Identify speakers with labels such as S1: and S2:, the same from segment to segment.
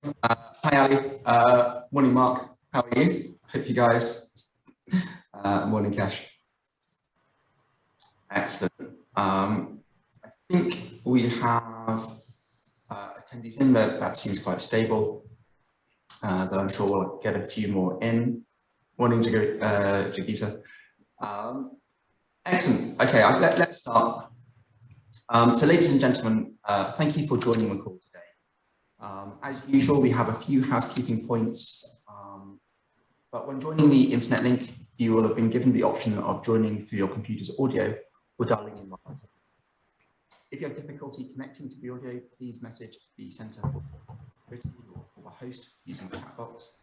S1: Hi Ali, morning Mark, how are you? Hope you guys, morning Cash. Excellent. I think we have attendees in there. That seems quite stable, though I'm sure we'll get a few more in. Morning Jagisa. Excellent, okay, let's start. So ladies and gentlemen, thank you for joining the call today. As usual, we have a few housekeeping points, but when joining the internet link, you will have been given the option of joining through your computer's audio or dialing in live. If you have difficulty connecting to the audio, please message the center or the host using the chat box.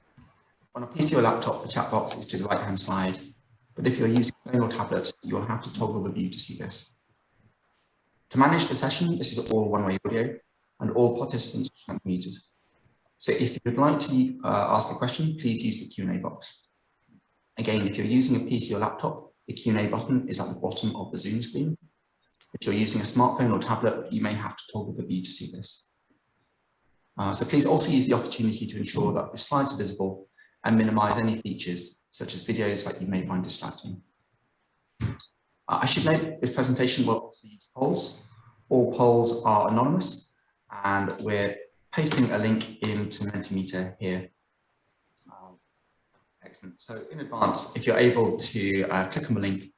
S1: On a PC or laptop, the chat box is to the right-hand side, but if you're using a phone or tablet, you'll have to toggle the view to see this. To manage the session, this is all one-way audio, and all participants are muted. So if you would like to ask a question, please use the Q&A box. Again, if you're using a PC or laptop, the Q&A button is at the bottom of the Zoom screen. If you're using a smartphone or tablet, you may have to toggle the view to see this. So please also use the opportunity to ensure that the slides are visible and minimize any features, such as videos that you may find distracting. I should note this presentation will also use polls. All polls are anonymous, and we're pasting a link into Mentimeter here. Excellent. So in advance, if you're able to click on the link,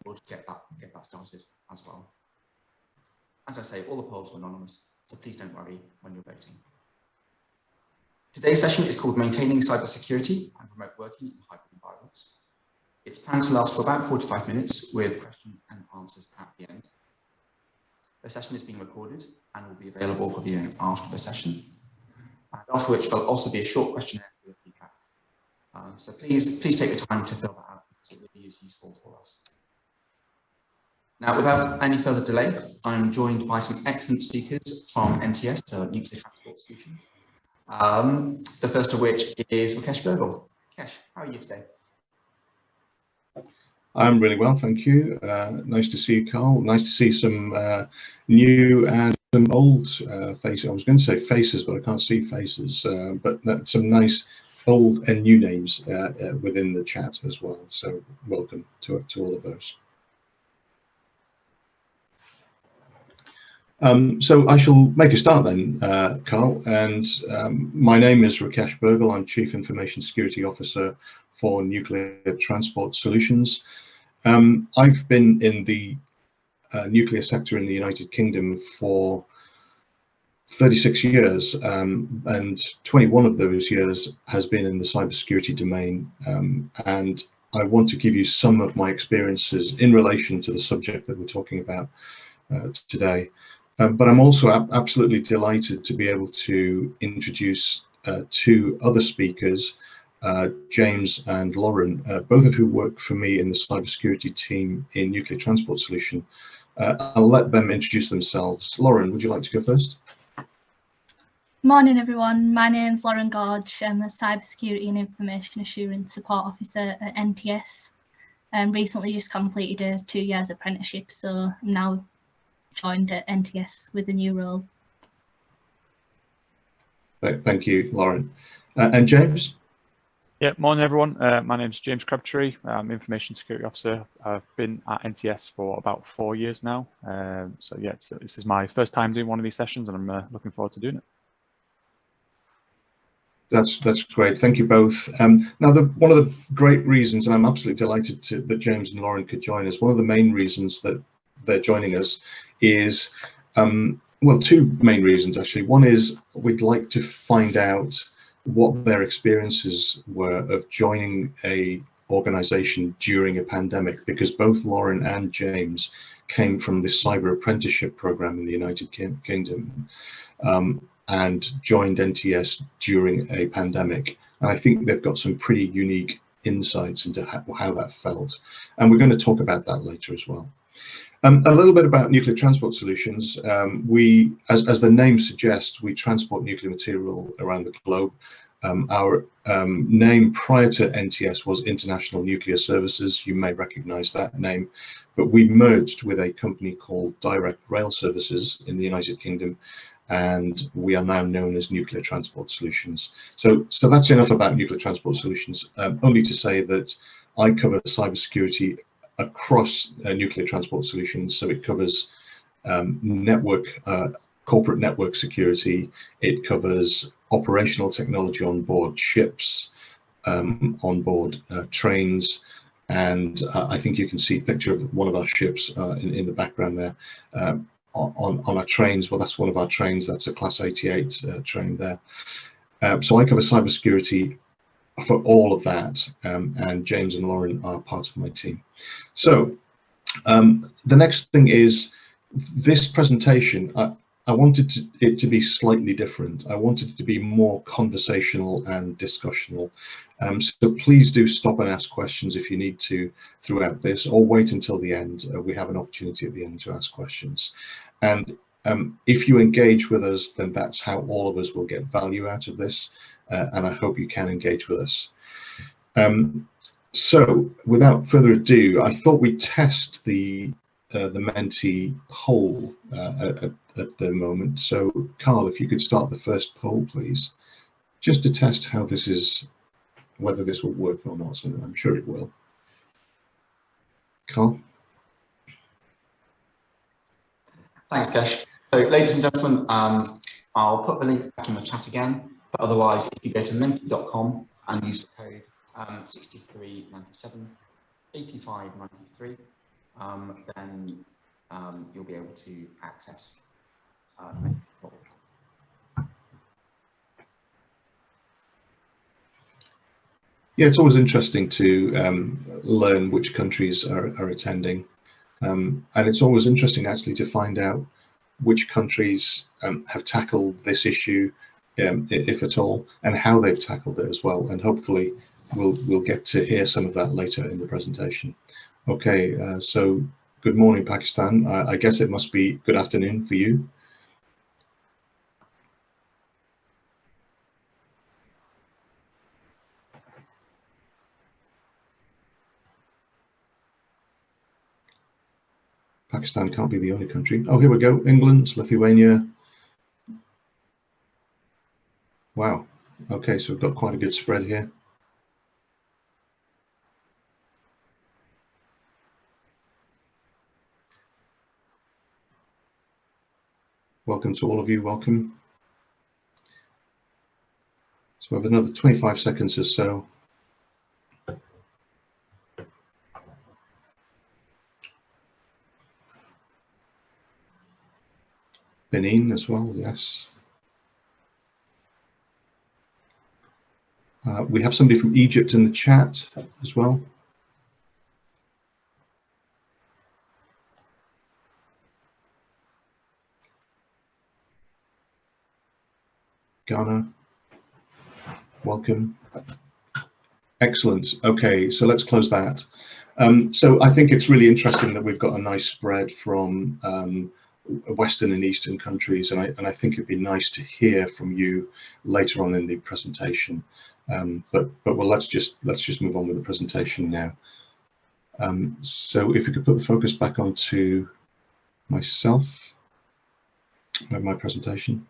S1: we'll get that started as well. As I say, all the polls are anonymous, so please don't worry when you're voting. Today's session is called Maintaining Cybersecurity and Remote Working in Hybrid Environments. It's planned to last for about 45 minutes with questions and answers at the end. The session is being recorded and will be available for viewing after the session, and after which there'll also be a short questionnaire for your feedback. So please take the time to fill that out because it really is useful for us. Now, without any further delay, I'm joined by some excellent speakers from NTS, so Nuclear Transport Solutions. The first of which is Rakesh Bergal. Rakesh, how are you today?
S2: I'm really well, thank you. Nice to see you, Carl. Nice to see some new and some old faces. I was going to say faces, but I can't see faces. But some nice old and new names within the chat as well. So welcome to all of those. So I shall make a start then, Carl. And my name is Rakesh Bergal. I'm Chief Information Security Officer for Nuclear Transport Solutions. I've been in the nuclear sector in the United Kingdom for 36 years, and 21 of those years has been in the cybersecurity domain. And I want to give you some of my experiences in relation to the subject that we're talking about today. But I'm also absolutely delighted to be able to introduce two other speakers, James and Lauren, both of who work for me in the cybersecurity team in Nuclear Transport Solution. I'll let them introduce themselves. Lauren, would you like to go first?
S3: Morning everyone, my name's Lauren Gorge. I'm a Cybersecurity and Information Assurance Support Officer at NTS. Recently just completed a 2 years apprenticeship, so I'm now joined at NTS with a new role.
S2: Thank you, Lauren. And James?
S4: Yeah, morning everyone. My name's James Crabtree. I'm Information Security Officer. I've been at NTS for about 4 years now. So yeah, this is my first time doing one of these sessions, and I'm looking forward to doing it.
S2: That's great. Thank you both. Now, one of the great reasons, and I'm absolutely delighted that James and Lauren could join us, one of the main reasons that they're joining us is, well, two main reasons actually. One is we'd like to find out what their experiences were of joining a organization during a pandemic, because both Lauren and James came from the cyber apprenticeship program in the United Kingdom. And joined NTS during a pandemic. And I think they've got some pretty unique insights into how that felt. And we're going to talk about that later as well. A little bit about Nuclear Transport Solutions. We, as the name suggests, we transport nuclear material around the globe. Our name prior to NTS was International Nuclear Services. You may recognize that name, but we merged with a company called Direct Rail Services in the United Kingdom. and we are now known as Nuclear Transport Solutions. So that's enough about Nuclear Transport Solutions, only to say that I cover cybersecurity across Nuclear Transport Solutions. So it covers corporate network security, it covers operational technology on board ships, on board trains, and I think you can see a picture of one of our ships in the background there. On our trains, well, that's one of our trains, that's a Class 88 train there. So I cover cybersecurity for all of that, and James and Lauren are part of my team. So the next thing is this presentation. I wanted it to be slightly different. I wanted it to be more conversational and discussional. So please do stop and ask questions if you need to throughout this, or wait until the end. We have an opportunity at the end to ask questions. And if you engage with us, then that's how all of us will get value out of this. And I hope you can engage with us. So without further ado, I thought we'd test the mentee poll at the moment. So Carl, if you could start the first poll, please, just to test how this is, whether this will work or not. So I'm sure it will. Carl.
S1: Thanks, Kesh. So ladies and gentlemen, I'll put the link back in the chat again, but otherwise if you go to mentee.com and use the code 6397 8593, then you'll be able to access
S2: Yeah, it's always interesting to learn which countries are attending, and it's always interesting actually to find out which countries have tackled this issue, if at all, and how they've tackled it as well. And hopefully we'll get to hear some of that later in the presentation. Okay, so good morning, Pakistan. I guess it must be good afternoon for you. Pakistan can't be the only country. Oh, here we go. England, Lithuania. Wow. Okay, so we've got quite a good spread here. Welcome to all of you. Welcome. So we have another 25 seconds or so. Benin as well, yes. We have somebody from Egypt in the chat as well. Ghana, welcome. Excellent. Okay, so let's close that. So I think it's really interesting that we've got a nice spread from Western and Eastern countries, and I think it'd be nice to hear from you later on in the presentation. But well, let's just move on with the presentation now. So if we could put the focus back onto myself, my presentation.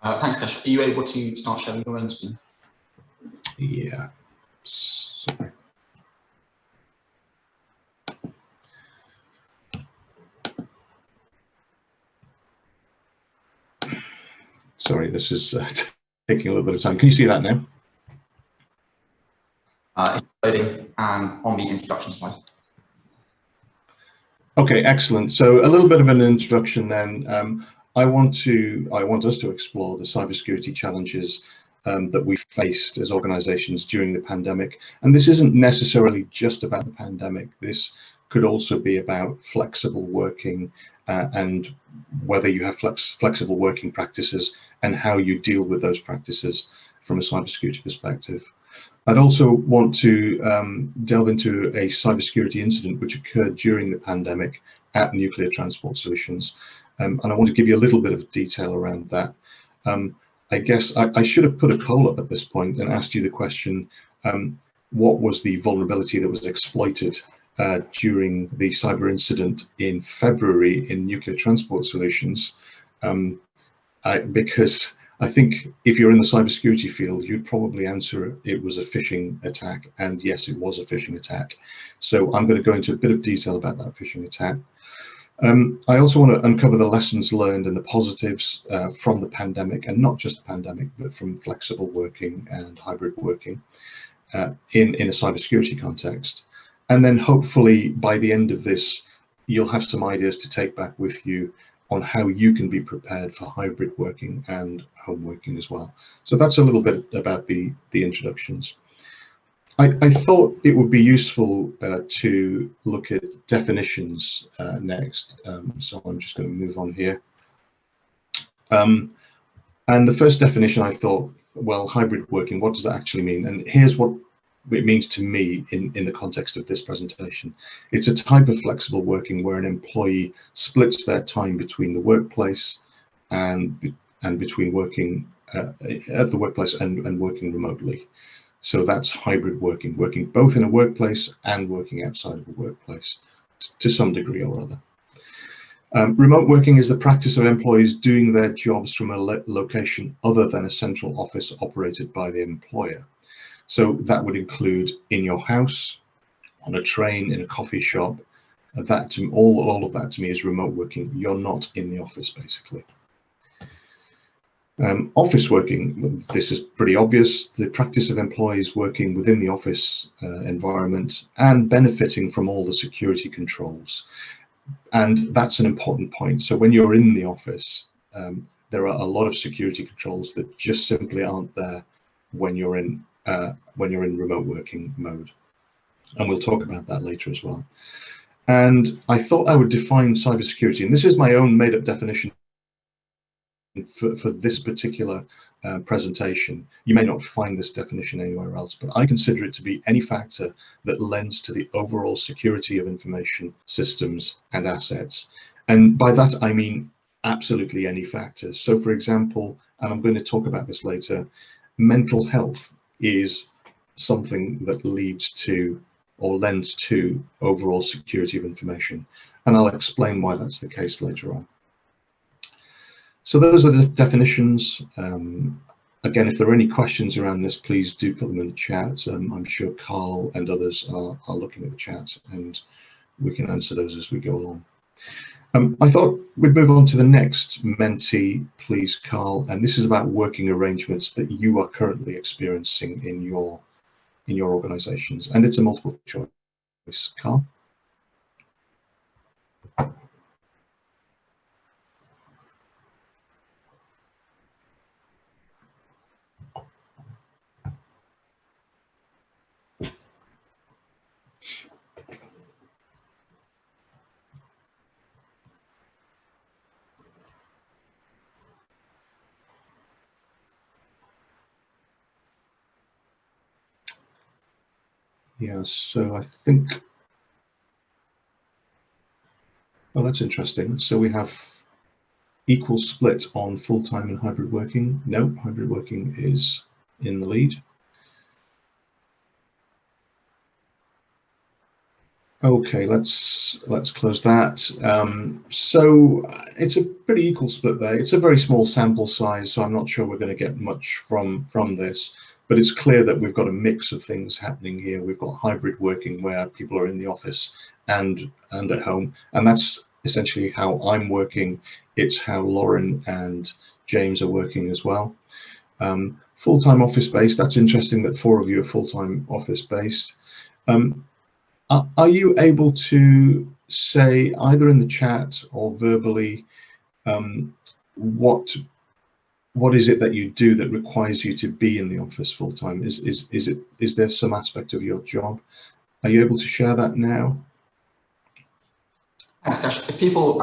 S1: Thanks, Kesh. Are you able to start sharing your own screen?
S2: Yeah. Sorry. Sorry, this is taking a little bit of time. Can you see that now?
S1: It's loading on the introduction slide.
S2: Okay, excellent. So a little bit of an introduction then. I want us to explore the cybersecurity challenges that we faced as organizations during the pandemic. And this isn't necessarily just about the pandemic. This could also be about flexible working and whether you have flexible working practices and how you deal with those practices from a cybersecurity perspective. I'd also want to delve into a cybersecurity incident which occurred during the pandemic at Nuclear Transport Solutions. And I want to give you a little bit of detail around that. I guess I should have put a poll up at this point and asked you the question, what was the vulnerability that was exploited during the cyber incident in February in Nuclear Transport Solutions? because I think if you're in the cybersecurity field, you'd probably answer it was a phishing attack, and yes, it was a phishing attack. So I'm going to go into a bit of detail about that phishing attack. I also want to uncover the lessons learned and the positives from the pandemic, and not just the pandemic, but from flexible working and hybrid working in a cybersecurity context. And then hopefully by the end of this, you'll have some ideas to take back with you on how you can be prepared for hybrid working and home working as well. So that's a little bit about the introductions. I thought it would be useful to look at definitions next. So I'm just going to move on here. And the first definition, I thought, well, hybrid working, what does that actually mean? And here's what it means to me in the context of this presentation. It's a type of flexible working where an employee splits their time between the workplace and between working at the workplace and working remotely. So that's hybrid working, working both in a workplace and working outside of a workplace to some degree or other. Remote working is the practice of employees doing their jobs from a location other than a central office operated by the employer. So that would include in your house, on a train, in a coffee shop. All of that to me is remote working. You're not in the office, basically. Office working, this is pretty obvious, the practice of employees working within the office environment and benefiting from all the security controls. And that's an important point. So when you're in the office, there are a lot of security controls that just simply aren't there when you're in remote working mode. And we'll talk about that later as well. And I thought I would define cybersecurity, and this is my own made-up definition for this particular presentation. You may not find this definition anywhere else, but I consider it to be any factor that lends to the overall security of information systems and assets. And by that, I mean absolutely any factor. So for example, and I'm going to talk about this later, mental health is something that leads to or lends to overall security of information. And I'll explain why that's the case later on. So those are the definitions. Again, if there are any questions around this, please do put them in the chat. I'm sure Carl and others are looking at the chat, and we can answer those as we go along. I thought we'd move on to the next mentee, please, Carl, and this is about working arrangements that you are currently experiencing in your organizations, and it's a multiple choice. Carl? Yeah, so I think, well, that's interesting. So we have equal split on full-time and hybrid working. No, hybrid working is in the lead. Okay, let's close that. So it's a pretty equal split there. It's a very small sample size, so I'm not sure we're going to get much from this. But it's clear that we've got a mix of things happening here. We've got hybrid working where people are in the office and at home, and that's essentially how I'm working. It's how Lauren and James are working as well. Full-time office-based, that's interesting that 4 of you are full-time office-based. Are you able to say either in the chat or verbally what is it that you do that requires you to be in the office full time? Is there some aspect of your job? Are you able to share that now?
S1: Thanks, Gash. If people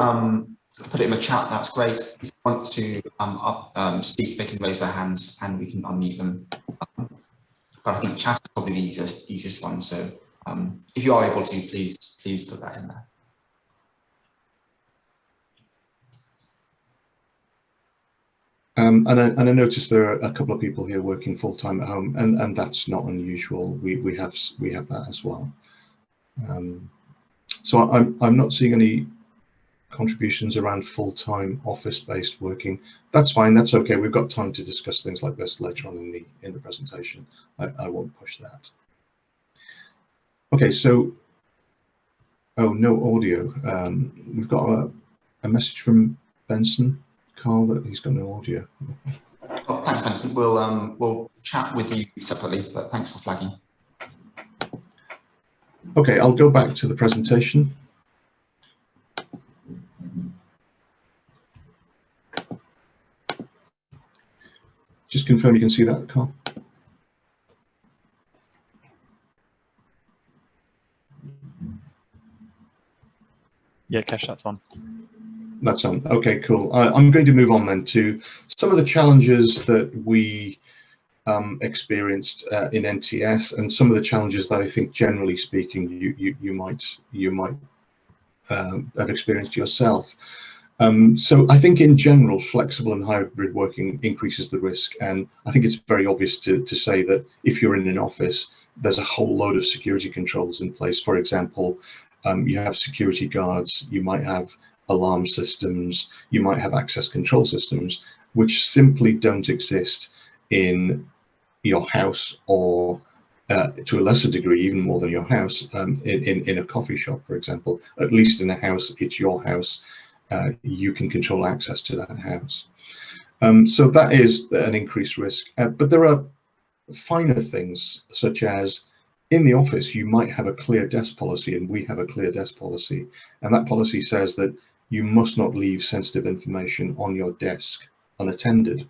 S1: put it in the chat, that's great. If you want to speak, they can raise their hands and we can unmute them. But I think chat is probably the easiest one. So if you are able to, please put that in there.
S2: And I noticed there are a couple of people here working full time at home, and that's not unusual. We have that as well. So I'm not seeing any contributions around full-time office-based working. That's fine, that's okay. We've got time to discuss things like this later on in the presentation. I won't push that. Okay, so, oh, no audio. We've got a message from Benson, Carl, that he's got no audio.
S1: Oh, thanks, Benson. We'll chat with you separately, but thanks for flagging.
S2: Okay, I'll go back to the presentation. Just confirm you can see that, Carl.
S4: Yeah, Kesh, that's on.
S2: That's on. Okay, cool. I'm going to move on then to some of the challenges that we experienced in NTS, and some of the challenges that I think, generally speaking, you might have experienced yourself. So I think in general, flexible and hybrid working increases the risk, and I think it's very obvious to say that if you're in an office, there's a whole load of security controls in place. For example, you have security guards, you might have alarm systems, you might have access control systems, which simply don't exist in your house, or to a lesser degree, even more than your house, in a coffee shop, for example. At least in a house, it's your house. You can control access to that house. So that is an increased risk. But there are finer things, such as in the office, you might have a clear desk policy, and we have a clear desk policy. And that policy says that you must not leave sensitive information on your desk unattended.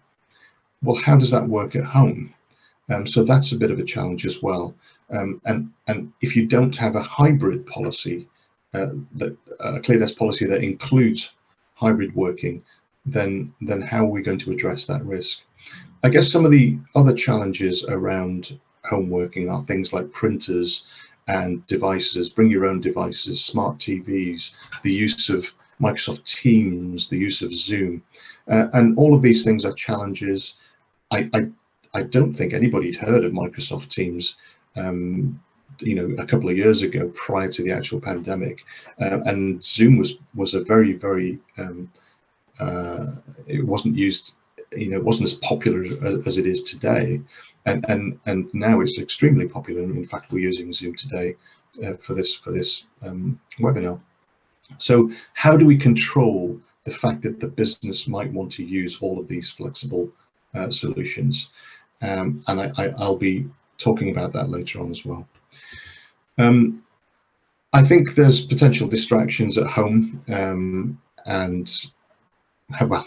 S2: Well, how does that work at home? So that's a bit of a challenge as well. And if you don't have a hybrid policy, a clear desk policy that includes hybrid working, then how are we going to address that risk? I guess some of the other challenges around home working are things like printers and devices, bring your own devices, smart TVs, the use of Microsoft Teams, the use of Zoom, and all of these things are challenges. I don't think anybody'd heard of Microsoft Teams, you know, a couple of years ago, prior to the actual pandemic, and Zoom was a very it wasn't used, you know, it wasn't as popular as it is today, and now it's extremely popular. In fact, we're using Zoom today for this webinar. So how do we control the fact that the business might want to use all of these flexible solutions? And I'll be talking about that later on as well. I think there's potential distractions at home, and well,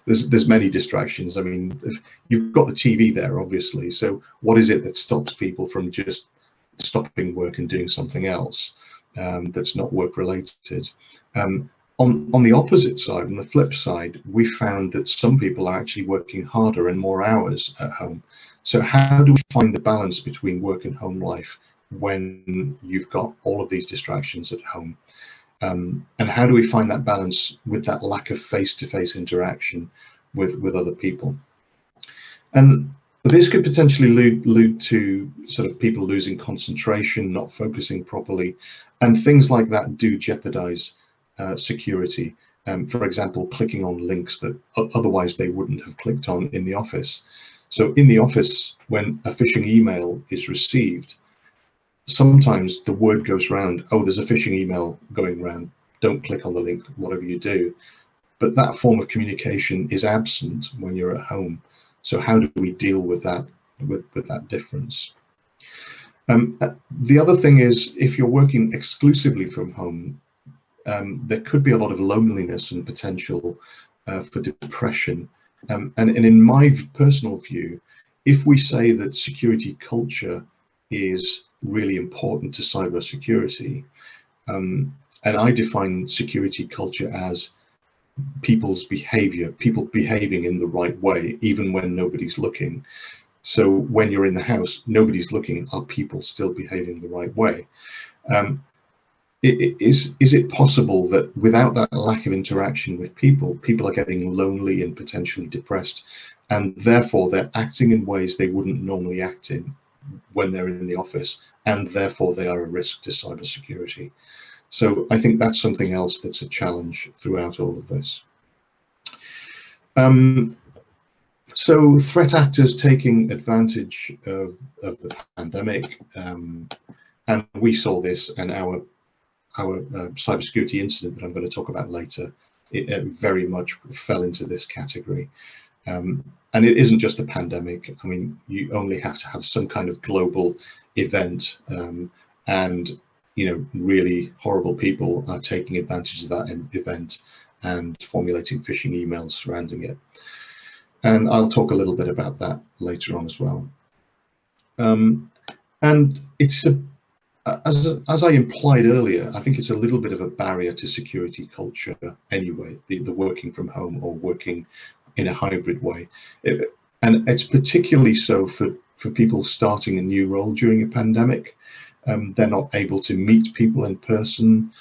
S2: there's many distractions. I mean, you've got the TV there, obviously. So what is it that stops people from just stopping work and doing something else that's not work related? On the opposite side, on the flip side, we found that some people are actually working harder and more hours at home. So how do we find the balance between work and home life when you've got all of these distractions at home? And how do we find that balance with that lack of face-to-face interaction with other people? And this could potentially lead to sort of people losing concentration, not focusing properly, and things like that do jeopardize security. For example, clicking on links that otherwise they wouldn't have clicked on in the office. So in the office, when a phishing email is received, sometimes the word goes around, oh, there's a phishing email going around, don't click on the link, whatever you do. But that form of communication is absent when you're at home. So how do we deal with that, with that difference? The other thing is, if you're working exclusively from home, there could be a lot of loneliness and potential for depression. And in my personal view, if we say that security culture is really important to cybersecurity, and I define security culture as people's behavior, people behaving in the right way, even when nobody's looking. So when you're in the house, nobody's looking, are people still behaving the right way? Is it possible that without that lack of interaction with people, people are getting lonely and potentially depressed, and therefore they're acting in ways they wouldn't normally act in when they're in the office, and therefore they are a risk to cybersecurity? So I think that's something else that's a challenge throughout all of this. So threat actors taking advantage of the pandemic, and we saw this in our cybersecurity incident that I'm going to talk about later. It very much fell into this category. And it isn't just a pandemic. I mean, you only have to have some kind of global event, and really horrible people are taking advantage of that event and formulating phishing emails surrounding it. And I'll talk a little bit about that later on as well. And it's as I implied earlier, I think it's a little bit of a barrier to security culture anyway, the working from home or working in a hybrid way. And it's particularly so for people starting a new role during a pandemic. They're not able to meet people in person.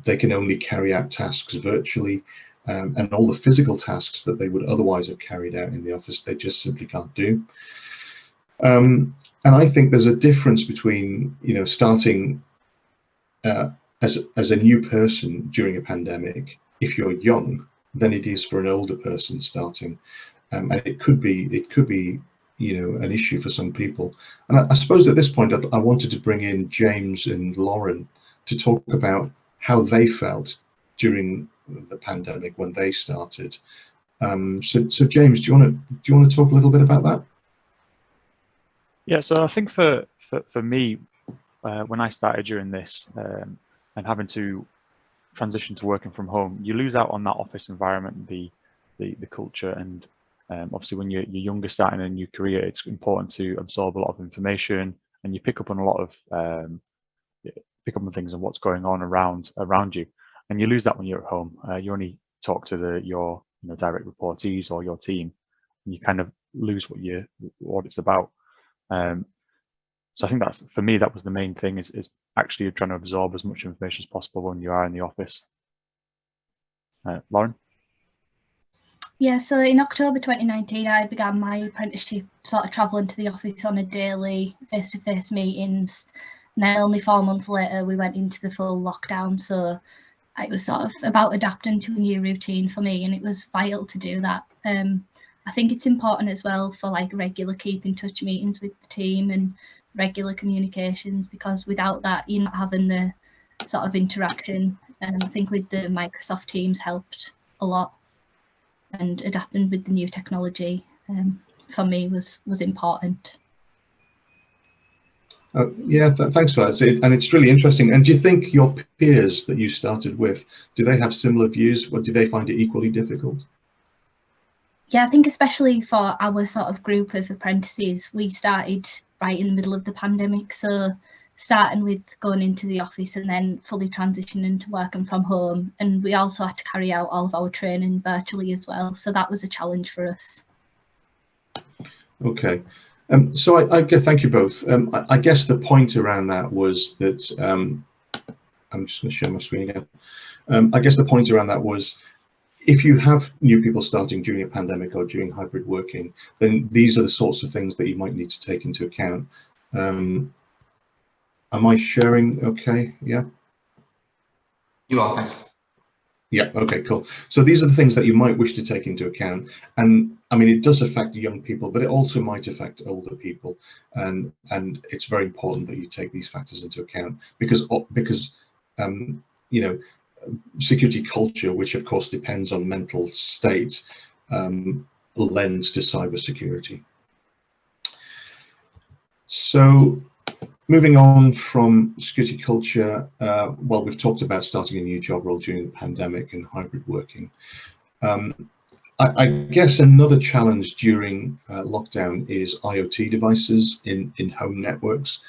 S2: They can only carry out tasks virtually. And all the physical tasks that they would otherwise have carried out in the office, they just simply can't do. And I think there's a difference between, starting as a new person during a pandemic, if you're young, than it is for an older person starting. And it could be, an issue for some people. And I suppose at this point, I wanted to bring in James and Lauren to talk about how they felt during the pandemic when they started. So James, do you want to talk a little bit about that?
S4: Yeah, so I think for me, when I started during this and having to transition to working from home, you lose out on that office environment, the culture, and obviously when you're younger, starting a new career, it's important to absorb a lot of information, and you pick up on a lot of on things and what's going on around you, and you lose that when you're at home. You only talk to your direct reportees or your team, and you kind of lose what it's about. So I think that's, for me, that was the main thing, is actually trying to absorb as much information as possible when you are in the office. Lauren?
S3: Yeah, so in October 2019, I began my apprenticeship sort of travelling to the office on a daily face-to-face meetings. And then only 4 months later, we went into the full lockdown. So it was sort of about adapting to a new routine for me, and it was vital to do that. I think it's important as well for regular keep in touch meetings with the team and regular communications, because without that, you're not having the sort of interaction. And I think with the Microsoft Teams helped a lot, and adapting with the new technology for me was important.
S2: Yeah, thanks for that. And it's really interesting. And do you think your peers that you started with, do they have similar views, or do they find it equally difficult?
S3: Yeah, I think especially for our sort of group of apprentices, we started right in the middle of the pandemic. So starting with going into the office and then fully transitioning to working from home. And we also had to carry out all of our training virtually as well. So that was a challenge for us.
S2: Okay. So thank you both. I guess the point around that was that, I'm just going to share my screen again. I guess the point around that was, if you have new people starting during a pandemic or during hybrid working, then these are the sorts of things that you might need to take into account. Am I sharing okay? Yeah?
S1: You are, thanks.
S2: Yeah, okay, cool. So these are the things that you might wish to take into account. And I mean, it does affect young people, but it also might affect older people. And it's very important that you take these factors into account, because security culture, which of course depends on mental state, lends to cybersecurity. So moving on from security culture, well, we've talked about starting a new job role during the pandemic and hybrid working. I guess another challenge during lockdown is IoT devices in home networks.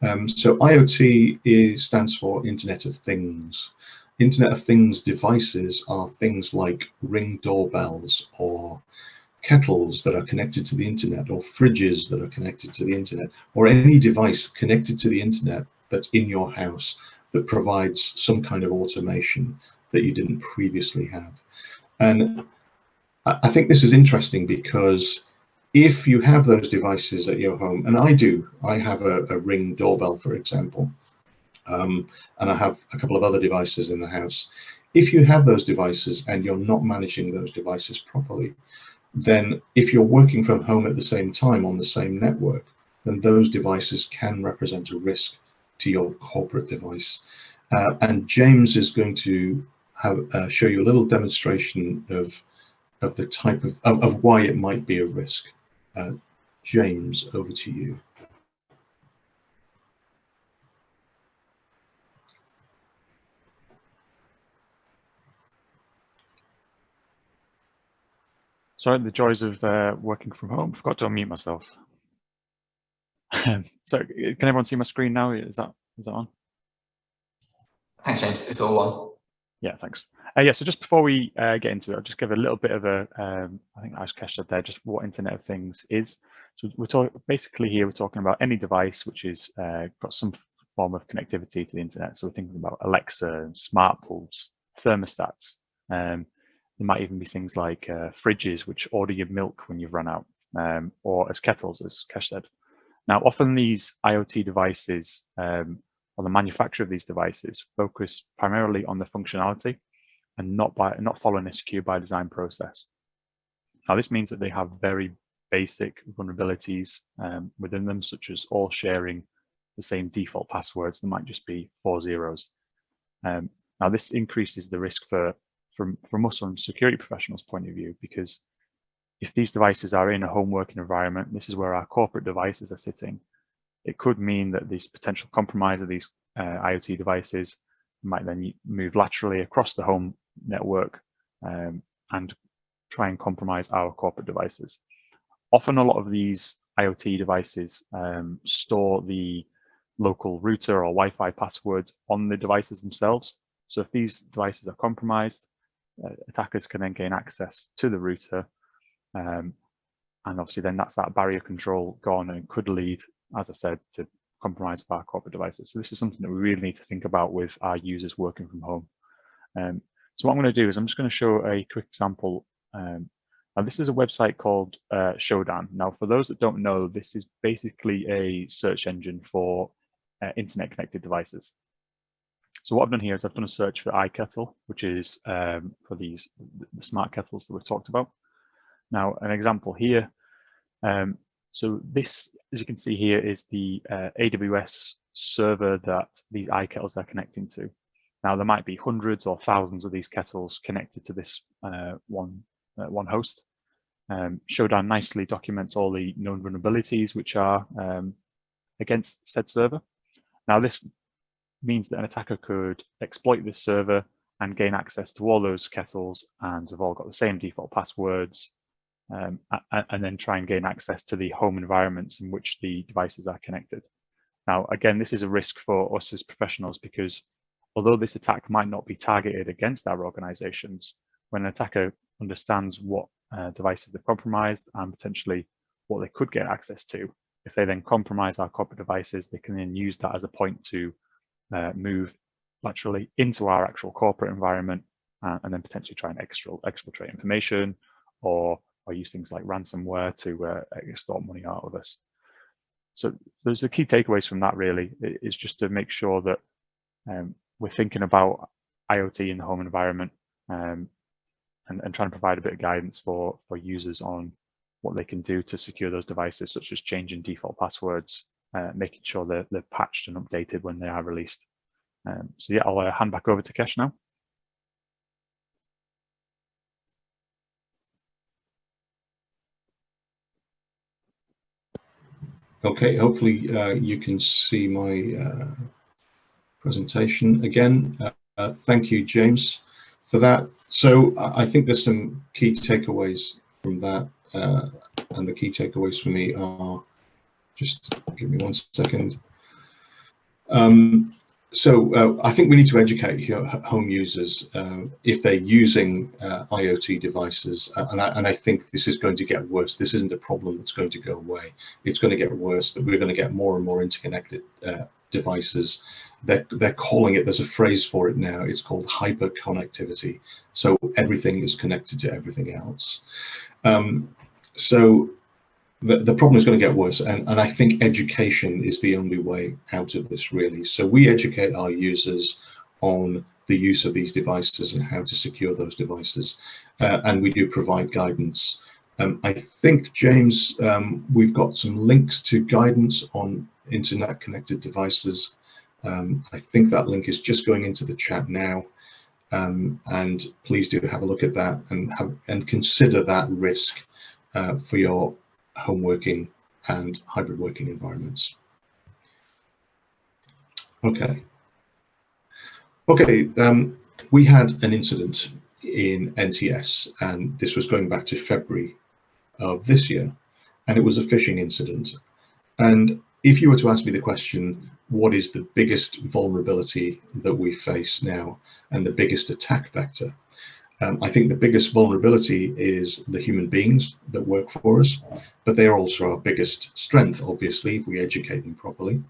S2: So IoT stands for Internet of Things. Internet of Things devices are things like Ring doorbells, or kettles that are connected to the internet, or fridges that are connected to the internet, or any device connected to the internet that's in your house that provides some kind of automation that you didn't previously have. And I think this is interesting, because if you have those devices at your home, and I have a Ring doorbell, for example, and I have a couple of other devices in the house. If you have those devices and you're not managing those devices properly, then if you're working from home at the same time on the same network, then those devices can represent a risk to your corporate device. And James is going to show you a little demonstration of the type of why it might be a risk. James, over to you.
S4: Sorry, the joys of working from home. Forgot to unmute myself. So can everyone see my screen now? Is that on?
S1: Thanks, James. It's all on.
S4: Yeah, thanks. Yeah, so just before we get into it, I'll just give a little bit of a, I think as Kesh said there, just what Internet of Things is. So basically here we're talking about any device which is got some form of connectivity to the internet. So we're thinking about Alexa, smart bulbs, thermostats. There might even be things like fridges which order your milk when you've run out, or as kettles, as Kesh said. Now, often these IoT devices, or the manufacture of these devices, focus primarily on the functionality and not following a secure by design process. Now, this means that they have very basic vulnerabilities within them, such as all sharing the same default passwords. There might just be 4 zeros. Now, this increases the risk from us from security professionals' point of view, because if these devices are in a home working environment, this is where our corporate devices are sitting. It could mean that this potential compromise of these IoT devices might then move laterally across the home network and try and compromise our corporate devices. Often a lot of these IoT devices store the local router or Wi-Fi passwords on the devices themselves. So if these devices are compromised, attackers can then gain access to the router, and obviously then that's that barrier control gone, and could lead, as I said, to compromise of our corporate devices. So this is something that we really need to think about with our users working from home. So what I'm going to do is I'm just going to show a quick example. Now this is a website called Shodan. Now, for those that don't know, this is basically a search engine for internet connected devices. So what I've done here is I've done a search for iKettle, which is for the smart kettles that we've talked about. Now, an example here. So this, as you can see here, is the AWS server that these iKettles are connecting to. Now, there might be hundreds or thousands of these kettles connected to this one host. Shodan nicely documents all the known vulnerabilities which are against said server. Now, this means that an attacker could exploit this server and gain access to all those kettles, and have all got the same default passwords, and then try and gain access to the home environments in which the devices are connected. Now, again, this is a risk for us as professionals, because although this attack might not be targeted against our organizations, when an attacker understands what devices they've compromised and potentially what they could get access to, if they then compromise our corporate devices, they can then use that as a point to move laterally into our actual corporate environment, and then potentially try and exfiltrate information, or use things like ransomware to extort money out of us. So those are the key takeaways from that, really, is just to make sure that we're thinking about IoT in the home environment, and trying to provide a bit of guidance for users on what they can do to secure those devices, such as changing default passwords, making sure they're patched and updated when they are released. So yeah, I'll hand back over to Kesh now.
S2: Okay, hopefully you can see my presentation again. Thank you, James, for that. So I think there's some key takeaways from that, and the key takeaways for me are, just give me 1 second. So I think we need to educate your home users if they're using IoT devices, and I think this is going to get worse. This isn't a problem that's going to go away. It's going to get worse, that we're going to get more and more interconnected devices. They're calling it, there's a phrase for it now, it's called hyperconnectivity. So everything is connected to everything else. So the problem is going to get worse, and I think education is the only way out of this, really. So we educate our users on the use of these devices and how to secure those devices, and we do provide guidance. I think, James, we've got some links to guidance on internet connected devices. I think that link is just going into the chat now, and please do have a look at that and consider that risk for your home working and hybrid working environments. Okay. We had an incident in NTS, and this was going back to February of this year, and it was a phishing incident. And if you were to ask me the question, what is the biggest vulnerability that we face now and the biggest attack vector? I think the biggest vulnerability is the human beings that work for us, but they are also our biggest strength, obviously, if we educate them properly.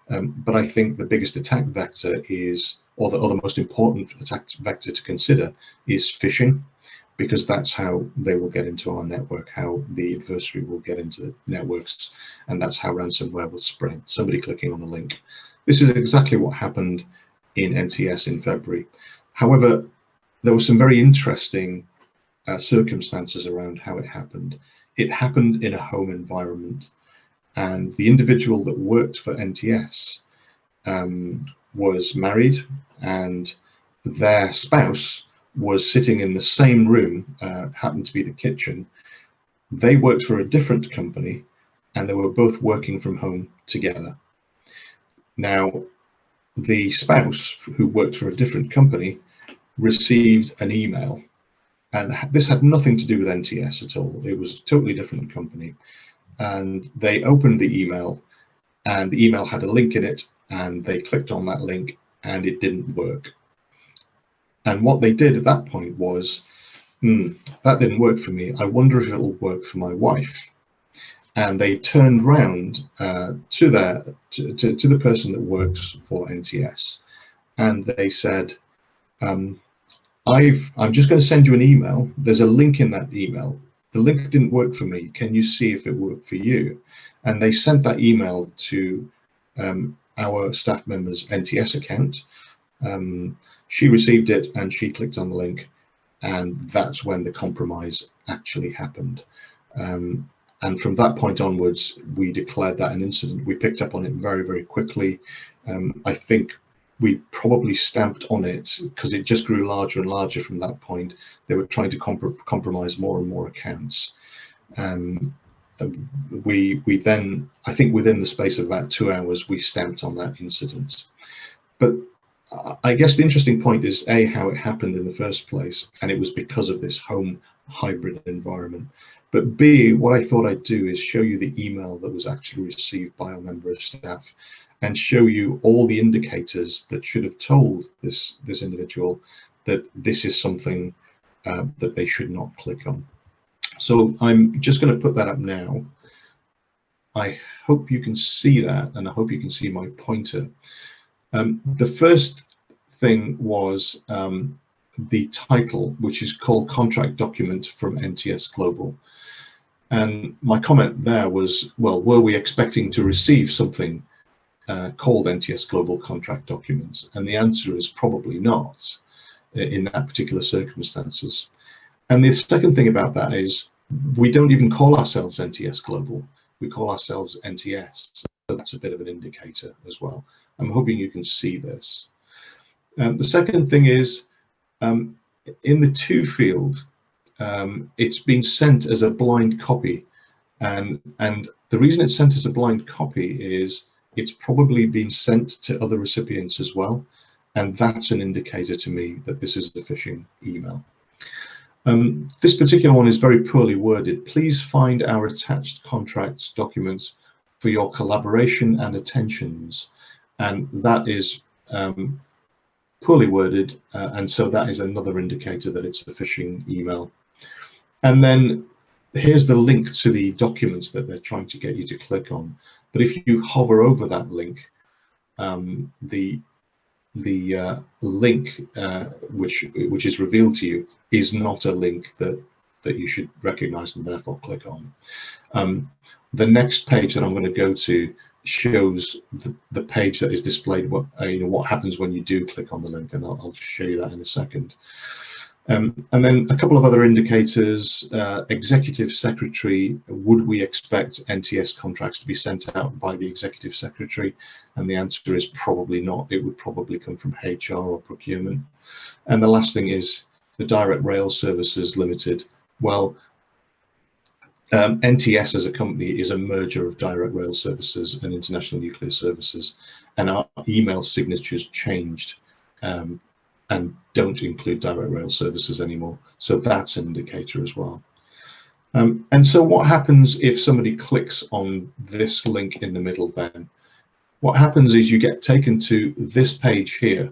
S2: But I think the biggest attack vector is, or the most important attack vector to consider, is phishing, because that's how they will get into our network, how the adversary will get into networks, and that's how ransomware will spread, somebody clicking on a link. This is exactly what happened in NTS in February. However, there were some very interesting circumstances around how it happened. It happened in a home environment, and the individual that worked for NTS was married, and their spouse was sitting in the same room, happened to be the kitchen. They worked for a different company, and they were both working from home together. Now, the spouse, who worked for a different company, received an email, and this had nothing to do with NTS at all. It was a totally different company, and they opened the email, and the email had a link in it, and they clicked on that link, and it didn't work. And what they did at that point was, that didn't work for me. I wonder if it'll work for my wife. And they turned round to the person that works for NTS, and they said, I'm just going to send you an email. There's a link in that email. The link didn't work for me. Can you see if it worked for you? And they sent that email to our staff member's NTS account. She received it and she clicked on the link, and that's when the compromise actually happened. And from that point onwards, we declared that an incident. We picked up on it very, very quickly. I think we probably stamped on it because it just grew larger and larger from that point. They were trying to compromise more and more accounts. We then, I think within the space of about 2 hours, we stamped on that incident. But I guess the interesting point is A, how it happened in the first place, and it was because of this home hybrid environment. But B, what I thought I'd do is show you the email that was actually received by a member of staff, and show you all the indicators that should have told this individual that this is something that they should not click on. So I'm just going to put that up now. I hope you can see that, and I hope you can see my pointer. The first thing was the title, which is called Contract Document from NTS Global. And my comment there was, well, were we expecting to receive something called NTS Global Contract Documents? And the answer is probably not in that particular circumstances. And the second thing about that is we don't even call ourselves NTS Global. We call ourselves NTS. So that's a bit of an indicator as well. I'm hoping you can see this. The second thing is in the to field, it's been sent as a blind copy. And the reason it's sent as a blind copy is it's probably been sent to other recipients as well. And that's an indicator to me that this is a phishing email. This particular one is very poorly worded. Please find our attached contracts documents for your collaboration and attentions. And that is poorly worded. And so that is another indicator that it's a phishing email. And then here's the link to the documents that they're trying to get you to click on. But if you hover over that link, the link which is revealed to you is not a link that that you should recognize and therefore click on. The next page that I'm going to go to shows the page that is displayed, what happens when you do click on the link, and I'll just show you that in a second. And then a couple of other indicators. Executive Secretary, would we expect NTS contracts to be sent out by the Executive Secretary? And the answer is probably not. It would probably come from HR or procurement. And the last thing is the Direct Rail Services Limited. Well, NTS as a company is a merger of Direct Rail Services and International Nuclear Services, and our email signatures changed and don't include Direct Rail Services anymore. So that's an indicator as well. And so what happens if somebody clicks on this link in the middle then? What happens is you get taken to this page here,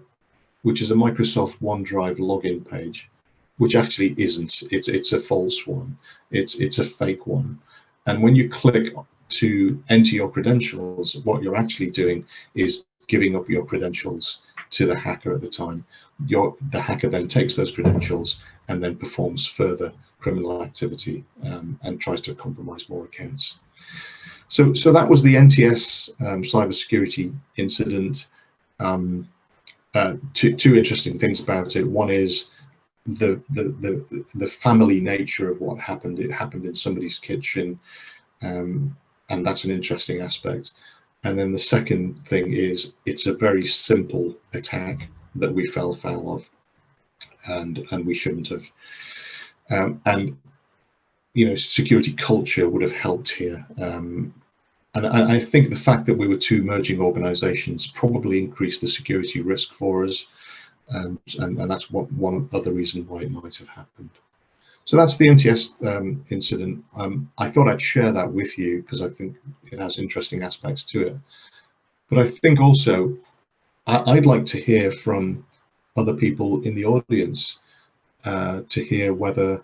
S2: which is a Microsoft OneDrive login page, which actually isn't. It's a false one. It's a fake one. And when you click to enter your credentials, what you're actually doing is giving up your credentials to the hacker at the time. The hacker then takes those credentials and then performs further criminal activity and tries to compromise more accounts. So that was the NTS cybersecurity incident. Two interesting things about it. One is the family nature of what happened. It happened in somebody's kitchen, and that's an interesting aspect. And then the second thing is it's a very simple attack that we fell foul of, and we shouldn't have. And security culture would have helped here. And I think the fact that we were two merging organizations probably increased the security risk for us, and that's one other reason why it might have happened. So that's the NTS incident. I thought I'd share that with you because I think it has interesting aspects to it. But I think also I'd like to hear from other people in the audience to hear whether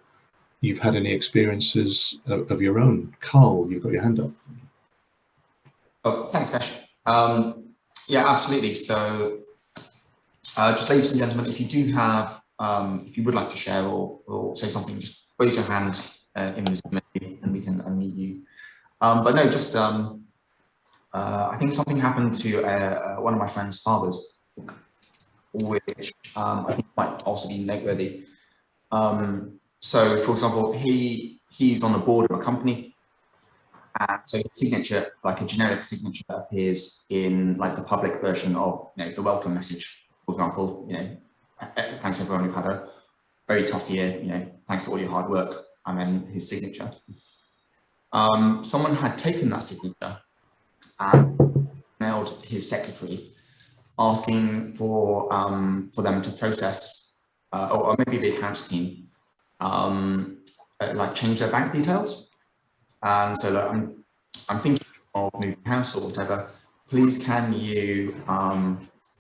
S2: you've had any experiences of your own. Carl, you've got your hand up.
S1: Oh, thanks, Ash. Yeah, absolutely. So just ladies and gentlemen, if you do have, if you would like to share or say something, just raise your hand in this committee and we can unmute you. But no, just I think something happened to one of my friend's fathers, which I think might also be noteworthy. So, for example, he's on the board of a company. And so his signature, like a generic signature, appears in like the public version of the welcome message. For example, thanks everyone, we've had a very tough year. Thanks for all your hard work, and then his signature. Someone had taken that signature and mailed his secretary, asking for them to process, or maybe the accounts team, like change their bank details. And so like, I'm thinking of moving house or whatever. Please, can you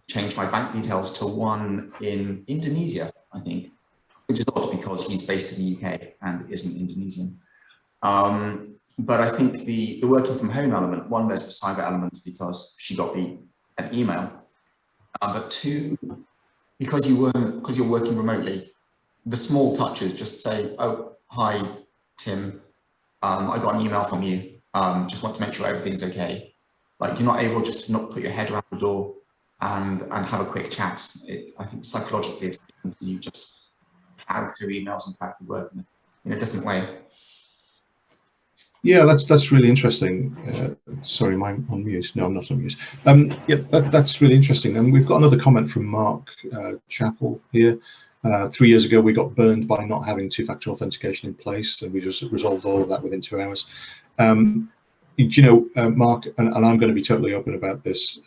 S1: change my bank details to one in Indonesia, I think, which is odd because he's based in the UK and isn't Indonesian. But I think the working from home element, one, there's a cyber element because she got an email, but two, because you're working remotely, the small touches, just say, oh, hi, Tim. I got an email from you. Just want to make sure everything's okay. Like you're not able just to not put your head around the door and have a quick chat. I think psychologically it's you just plow through emails and back to work in a different way.
S2: Yeah, that's really interesting. Sorry, am I on mute? No, I'm not on mute. Yeah, that's really interesting. And we've got another comment from Mark Chappell here. 3 years ago, we got burned by not having two-factor authentication in place, and we just resolved all of that within 2 hours. Mark, and I'm going to be totally open about this,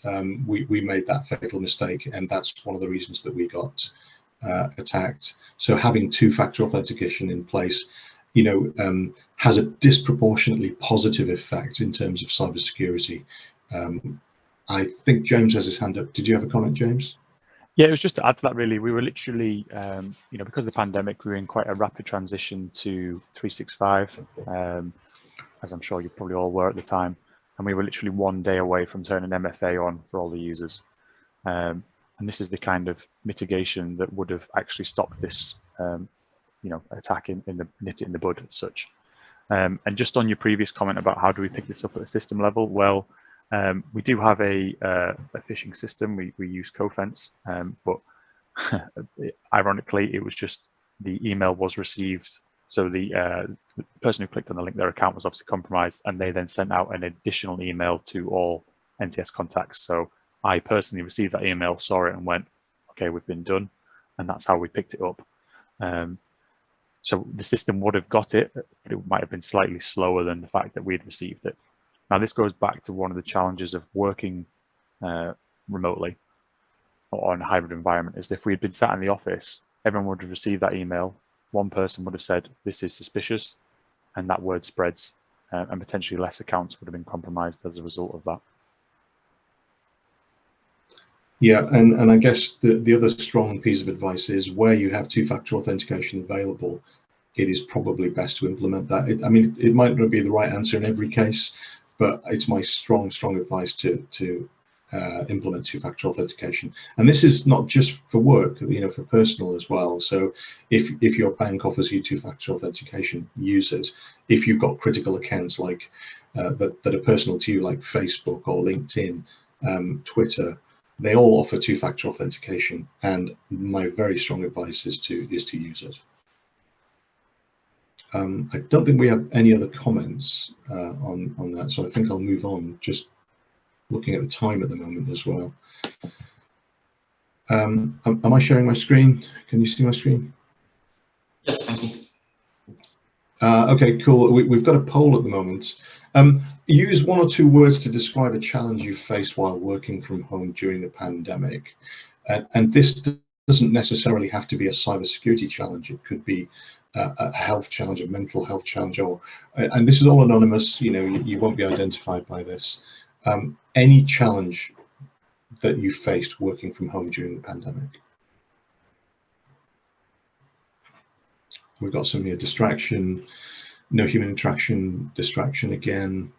S2: we made that fatal mistake, and that's one of the reasons that we got attacked. So having two-factor authentication in place, has a disproportionately positive effect in terms of cybersecurity. I think James has his hand up. Did you have a comment, James?
S4: Yeah, it was just to add to that, really. We were literally, because of the pandemic, we were in quite a rapid transition to 365, as I'm sure you probably all were at the time. And we were literally 1 day away from turning MFA on for all the users. And this is the kind of mitigation that would have actually stopped this attack nip it in the bud as such. And just on your previous comment about how do we pick this up at a system level, well, we do have a phishing system. We use Cofense, but ironically, it was just the email was received. So the person who clicked on the link, their account was obviously compromised, and they then sent out an additional email to all NTS contacts. So I personally received that email, saw it, and went, "Okay, we've been done," and that's how we picked it up. So the system would have got it, but it might have been slightly slower than the fact that we'd received it. Now, this goes back to one of the challenges of working remotely or in a hybrid environment, is if we had been sat in the office, everyone would have received that email. One person would have said, "This is suspicious," and that word spreads, and potentially less accounts would have been compromised as a result of that.
S2: Yeah, and I guess the other strong piece of advice is where you have two-factor authentication available, it is probably best to implement that. I mean, it might not be the right answer in every case, but it's my strong advice to implement two-factor authentication. And this is not just for work, for personal as well. So if your bank offers you two-factor authentication, use it. If you've got critical accounts like that are personal to you, like Facebook or LinkedIn, Twitter, they all offer two-factor authentication, and my very strong advice is to use it. I don't think we have any other comments on that, so I think I'll move on. Just looking at the time at the moment as well. Am I sharing my screen? Can you see my screen?
S1: Yes, thank you.
S2: Okay, cool. We've got a poll at the moment. Use 1 or 2 words to describe a challenge you faced while working from home during the pandemic. And this doesn't necessarily have to be a cybersecurity challenge. It could be a health challenge, a mental health challenge, and this is all anonymous. You won't be identified by this. Any challenge that you faced working from home during the pandemic. We've got some here: distraction, no human interaction, distraction again,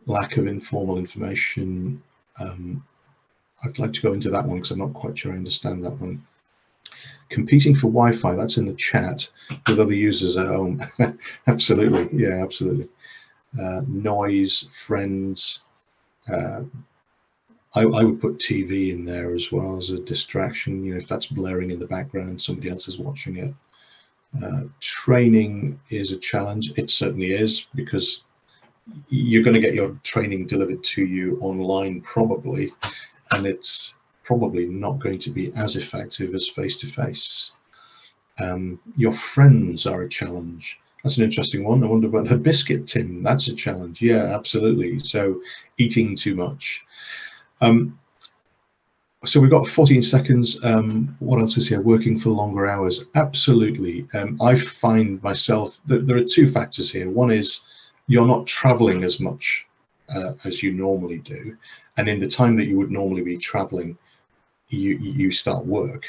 S2: lack of informal information. I'd like to go into that one because I'm not quite sure I understand that one. Competing for Wi-Fi, that's in the chat with other users at home. Absolutely, yeah, absolutely. Noise, friends. I would put TV in there as well as a distraction. If that's blaring in the background, somebody else is watching it. Training is a challenge. It certainly is, because you're going to get your training delivered to you online probably, and it's probably not going to be as effective as face-to-face. Your friends are a challenge. That's an interesting one. I wonder about the biscuit tin. That's a challenge. Yeah, absolutely. So eating too much. So we've got 14 seconds. What else is here? Working for longer hours. Absolutely. I find myself that there are 2 factors here. One is you're not traveling as much as you normally do. And in the time that you would normally be traveling, you start work.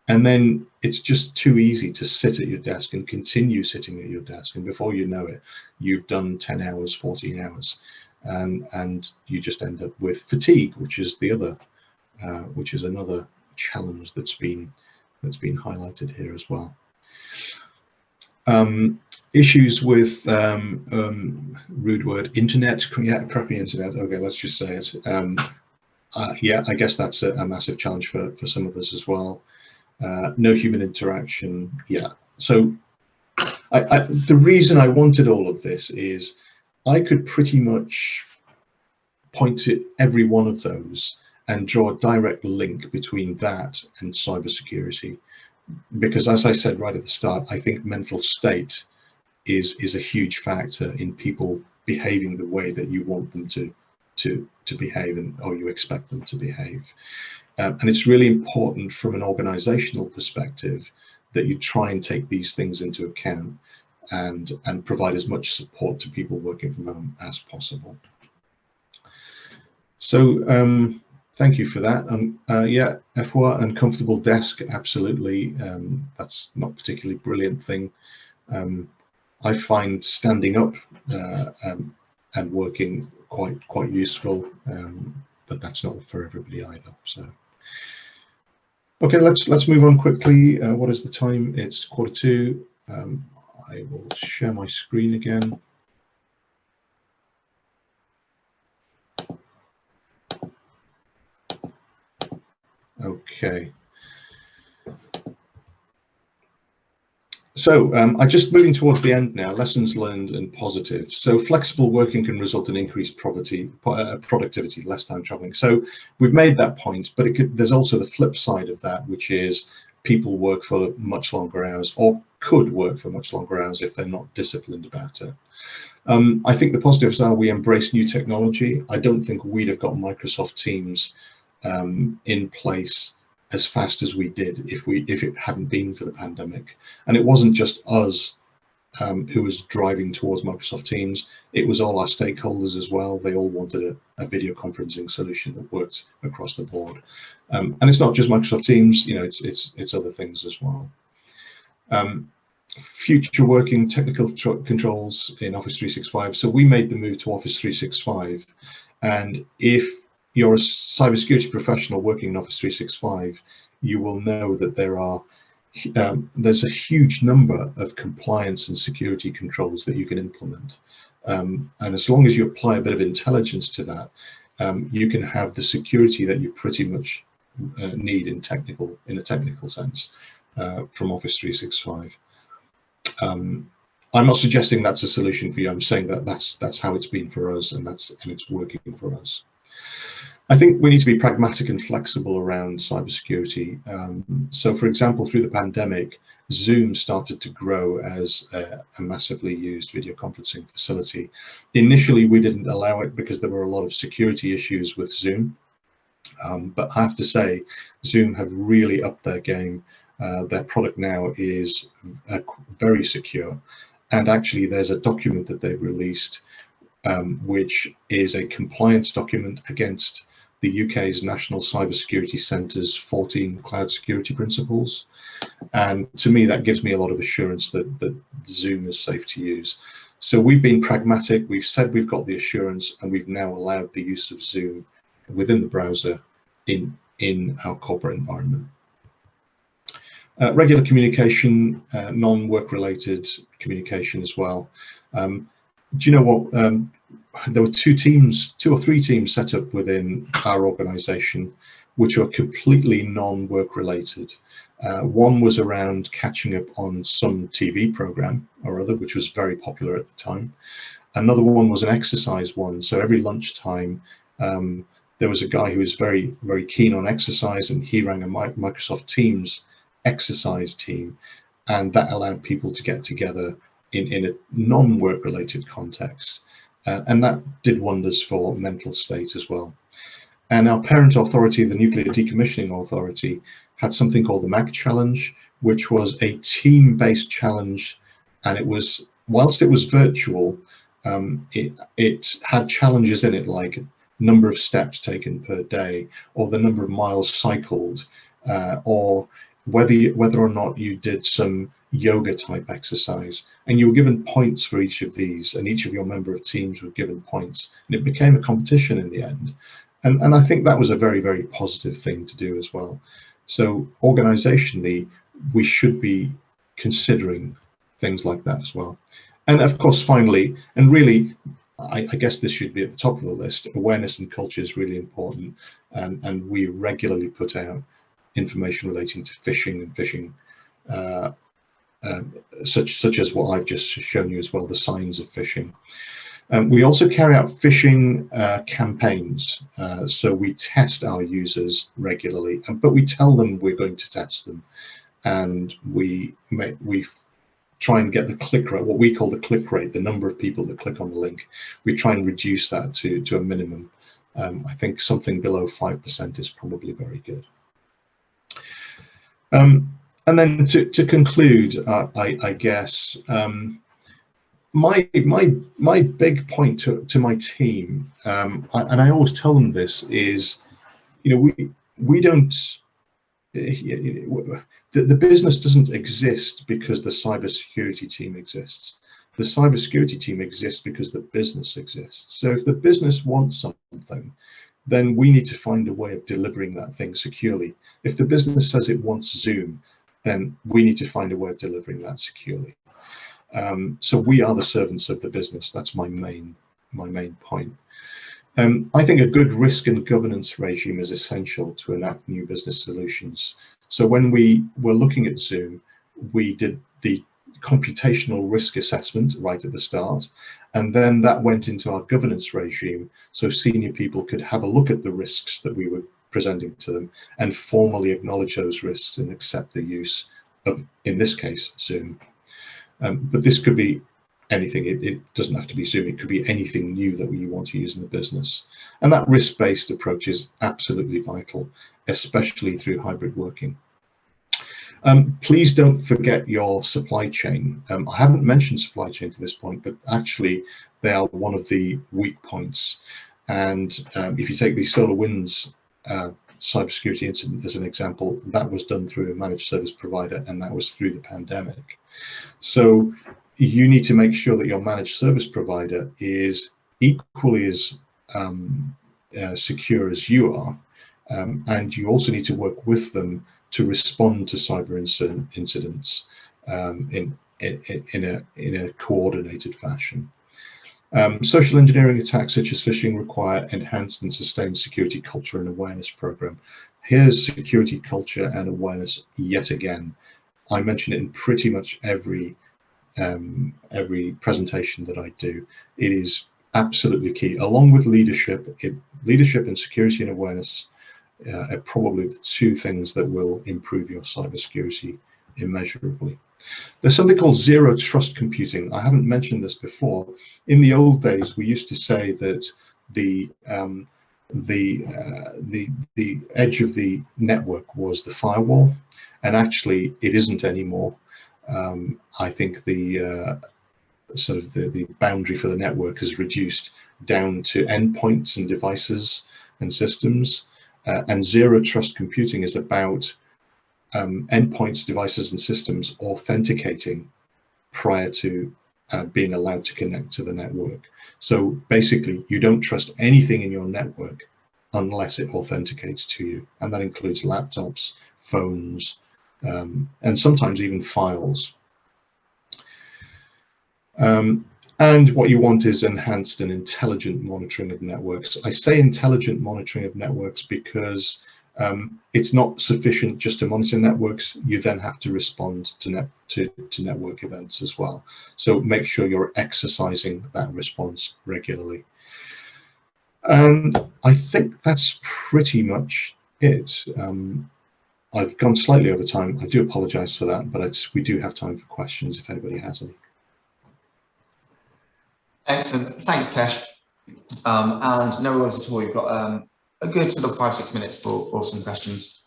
S2: And then it's just too easy to sit at your desk and continue sitting at your desk. And before you know it, you've done 10 hours, 14 hours. And you just end up with fatigue, which is the other, which is another challenge that's been highlighted here as well. Issues with rude word, internet, crappy internet. Okay, let's just say it. Yeah, I guess that's a massive challenge for some of us as well. No human interaction. Yeah. So the reason I wanted all of this is I could pretty much point to every one of those and draw a direct link between that and cybersecurity, because as I said right at the start, I think mental state is a huge factor in people behaving the way that you want them to behave, or you expect them to behave. And it's really important from an organizational perspective that you try and take these things into account and provide as much support to people working from home as possible. So thank you for that. Yeah, FWA and comfortable desk, absolutely. That's not a particularly brilliant thing. I find standing up and working quite useful, but that's not for everybody either. So Okay, let's move on quickly. What is the time? It's 1:45. I will share my screen again. Okay. So I just moving towards the end now, lessons learned and positives. So flexible working can result in increased productivity, less time traveling. So we've made that point, but there's also the flip side of that, which is people work for much longer hours, or could work for much longer hours if they're not disciplined about it. I think the positives are we embrace new technology. I don't think we'd have got Microsoft Teams in place as fast as we did if it hadn't been for the pandemic. And it wasn't just us who was driving towards Microsoft Teams, it was all our stakeholders as well. They all wanted a video conferencing solution that worked across the board. And it's not just Microsoft Teams, you know, it's other things as well. Future working technical controls in Office 365. So we made the move to Office 365, and if you're a cybersecurity professional working in Office 365, you will know that there's a huge number of compliance and security controls that you can implement. And as long as you apply a bit of intelligence to that, you can have the security that you pretty much need in a technical sense from Office 365. I'm not suggesting that's a solution for you. I'm saying that that's how it's been for us, and it's working for us. I think we need to be pragmatic and flexible around cybersecurity. So, for example, through the pandemic, Zoom started to grow as a massively used video conferencing facility. Initially, we didn't allow it because there were a lot of security issues with Zoom. But I have to say, Zoom have really upped their game. Their product now is very secure. And actually, there's a document that they've released, which is a compliance document against the UK's National Cybersecurity Centre's 14 cloud security principles. And to me, that gives me a lot of assurance that Zoom is safe to use. So we've been pragmatic. We've said we've got the assurance, and we've now allowed the use of Zoom within the browser in our corporate environment. Regular communication, non-work related communication as well. Do you know what? There were two or three teams set up within our organization which were completely non-work related. One was around catching up on some TV program or other, which was very popular at the time. Another one was an exercise one. So every lunchtime, there was a guy who was very, very keen on exercise, and he ran a Microsoft Teams exercise team, and that allowed people to get together in a non-work related context, and that did wonders for mental state as well. And our parent authority, the Nuclear Decommissioning Authority, had something called the MAG Challenge, which was a team-based challenge, and it was, whilst it was virtual, it had challenges in it, like number of steps taken per day, or the number of miles cycled, or whether or not you did some yoga type exercise, and you were given points for each of these, and each of your member of teams were given points, and it became a competition in the end. And I think that was a very, very positive thing to do as well. So organizationally, we should be considering things like that as well. And of course, finally, and really, I guess this should be at the top of the list, awareness and culture is really important, and we regularly put out information relating to phishing and phishing, such as what I've just shown you as well, the signs of phishing. We also carry out phishing campaigns, so we test our users regularly, but we tell them we're going to test them, and we try and get the click rate, what we call the click rate, the number of people that click on the link. We try and reduce that to a minimum. I think something below 5% is probably very good. And then to conclude, I guess, my big point to my team, and I always tell them this, is, you know, we don't, the business doesn't exist because the cybersecurity team exists. The cybersecurity team exists because the business exists. So if the business wants something, then we need to find a way of delivering that thing securely. If the business says it wants Zoom, then we need to find a way of delivering that securely. So we are the servants of the business. That's my main point. I think a good risk and governance regime is essential to enact new business solutions. So when we were looking at Zoom, we did the computational risk assessment right at the start, and then that went into our governance regime, so senior people could have a look at the risks that we were presenting to them and formally acknowledge those risks and accept the use of, in this case, Zoom. But this could be anything. It doesn't have to be Zoom. It could be anything new that you want to use in the business. And that risk-based approach is absolutely vital, especially through hybrid working. Please don't forget your supply chain. I haven't mentioned supply chain to this point, but actually they are one of the weak points. And if you take the SolarWinds cybersecurity incident as an example, that was done through a managed service provider, and that was through the pandemic. So you need to make sure that your managed service provider is equally as secure as you are, and you also need to work with them to respond to cyber incidents in a coordinated fashion. Social engineering attacks such as phishing require enhanced and sustained security culture and awareness program. Here's security culture and awareness yet again. I mention it in pretty much every presentation that I do. It is absolutely key, along with leadership. Leadership and security and awareness are probably the two things that will improve your cybersecurity immeasurably. There's something called zero trust computing. I haven't mentioned this before. In the old days, we used to say that the edge of the network was the firewall, and actually it isn't anymore. I think the the boundary for the network has reduced down to endpoints and devices and systems, and zero trust computing is about endpoints, devices and systems authenticating prior to being allowed to connect to the network. So basically you don't trust anything in your network unless it authenticates to you, and that includes laptops, phones, and sometimes even files. And what you want is enhanced and intelligent monitoring of networks. I say intelligent monitoring of networks because it's not sufficient just to monitor networks. You then have to respond to network events as well. So make sure you're exercising that response regularly. And I think that's pretty much it. I've gone slightly over time. I do apologize for that, but we do have time for questions if anybody has any.
S1: Excellent, thanks, Kesh. And no worries at all. You've got a good sort of 5-6 minutes for some questions.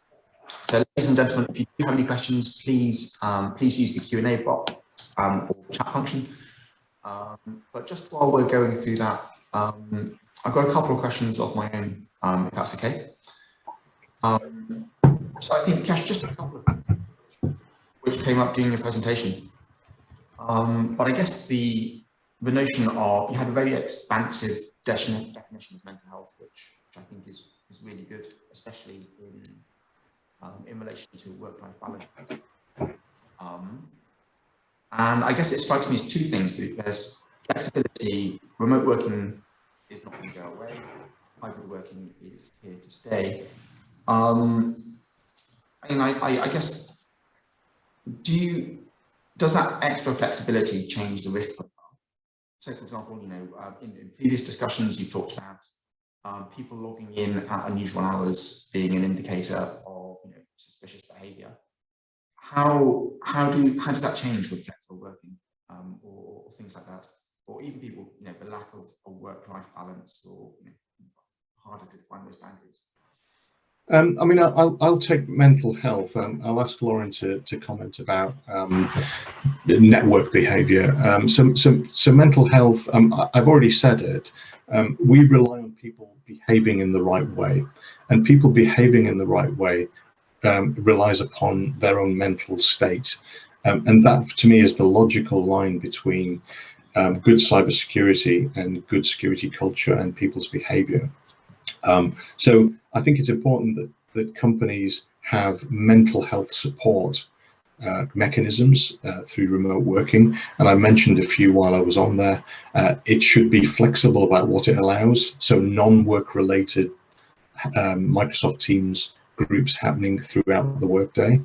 S1: So, ladies and gentlemen, if you do have any questions, please use the Q&A box or chat function. But just while we're going through that, I've got a couple of questions of my own, if that's okay. So I think, Kesh, just a couple of things which came up during your presentation. But I guess the notion of, you had a very expansive definition of mental health, which I think is really good, especially in relation to work-life balance. And I guess it strikes me as two things. There's flexibility, remote working is not going to go away, hybrid working is here to stay. I guess, does that extra flexibility change the risk profile? So, for example, in previous discussions, you've talked about people logging in at unusual hours being an indicator of suspicious behaviour. How does that change with flexible working, or things like that, or even people, the lack of a work-life balance, or harder to define those boundaries?
S2: I mean, I'll take mental health. I'll ask Lauren to comment about the network behaviour. So mental health, I've already said it. We rely on people behaving in the right way, and people behaving in the right way relies upon their own mental state, and that to me is the logical line between good cybersecurity and good security culture and people's behaviour. So I think it's important that companies have mental health support mechanisms through remote working, and I mentioned a few while I was on there. It should be flexible about what it allows, so non-work related Microsoft Teams groups happening throughout the workday,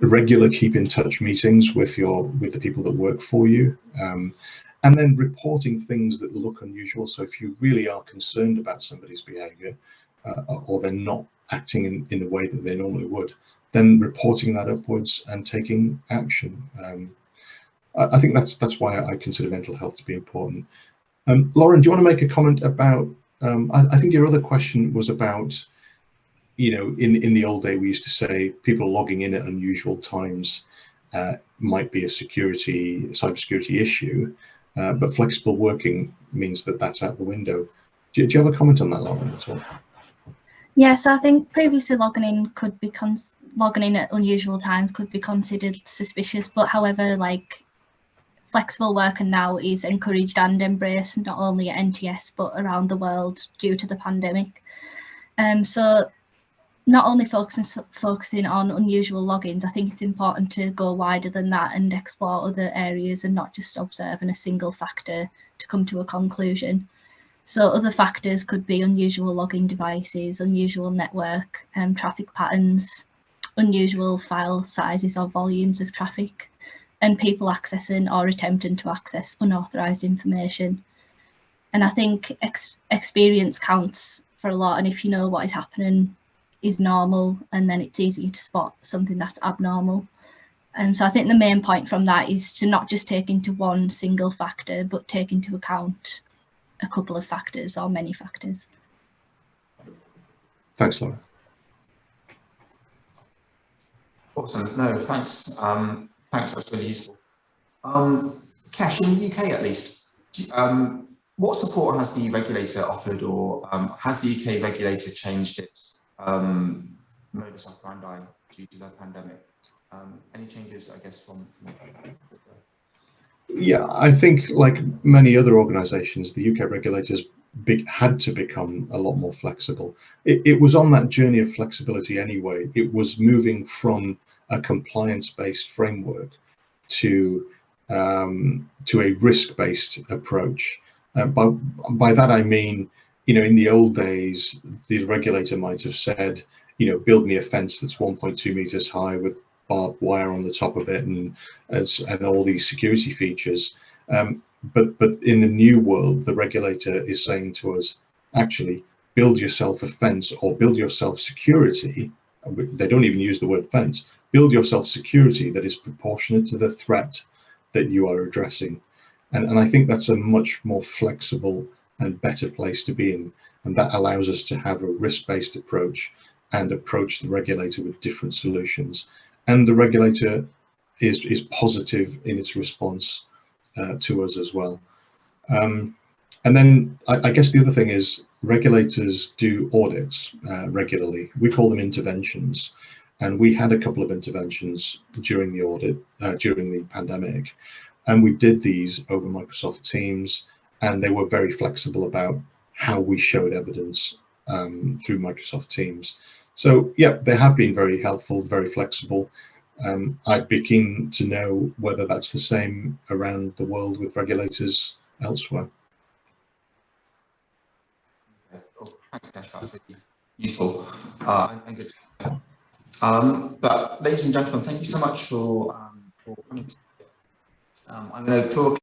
S2: regular keep in touch meetings with the people that work for you, and then reporting things that look unusual. So if you really are concerned about somebody's behavior or they're not acting in the way that they normally would, then reporting that upwards and taking action. I think that's why I consider mental health to be important. Lauren, do you want to make a comment about, I think your other question was about, in the old day, we used to say people logging in at unusual times might be a cybersecurity issue, but flexible working means that that's out the window. Do you have a comment on that, Lauren, at all?
S3: Yeah, so I think previously logging in at unusual times could be considered suspicious, but however, like flexible working now is encouraged and embraced not only at NTS but around the world due to the pandemic. So not only focusing on unusual logins, I think it's important to go wider than that and explore other areas and not just observing a single factor to come to a conclusion. So other factors could be unusual login devices, unusual network traffic patterns, unusual file sizes or volumes of traffic, and people accessing or attempting to access unauthorized information. And I think experience counts for a lot, and if you know what is happening is normal, and then it's easier to spot something that's abnormal. And so I think the main point from that is to not just take into one single factor, but take into account a couple of factors or many factors.
S2: Thanks, Laura.
S1: Awesome. No, thanks. Thanks. That's really useful. Cash, in the UK at least, what support has the regulator offered, or has the UK regulator changed its modus operandi due to the pandemic? Any changes, I guess, from
S2: Yeah, I think like many other organisations, the UK regulators had to become a lot more flexible. It was on that journey of flexibility anyway. It was moving from a compliance-based framework to a risk-based approach. By that I mean, in the old days, the regulator might have said, build me a fence that's 1.2 meters high with barbed wire on the top of it and all these security features. But in the new world, the regulator is saying to us, actually, build yourself a fence or build yourself security. They don't even use the word fence. Build yourself security that is proportionate to the threat that you are addressing. And I think that's a much more flexible and better place to be in. And that allows us to have a risk-based approach and approach the regulator with different solutions. And the regulator is positive in its response to us as well. And then I guess the other thing is regulators do audits regularly. We call them interventions. And we had a couple of interventions during the audit, during the pandemic. And we did these over Microsoft Teams, and they were very flexible about how we showed evidence through Microsoft Teams. So yeah, they have been very helpful, very flexible. I'd be keen to know whether that's the same around the world with regulators elsewhere.
S1: Thanks, Cash. That's really useful and good. But ladies and gentlemen, thank you so much for coming. I'm going to draw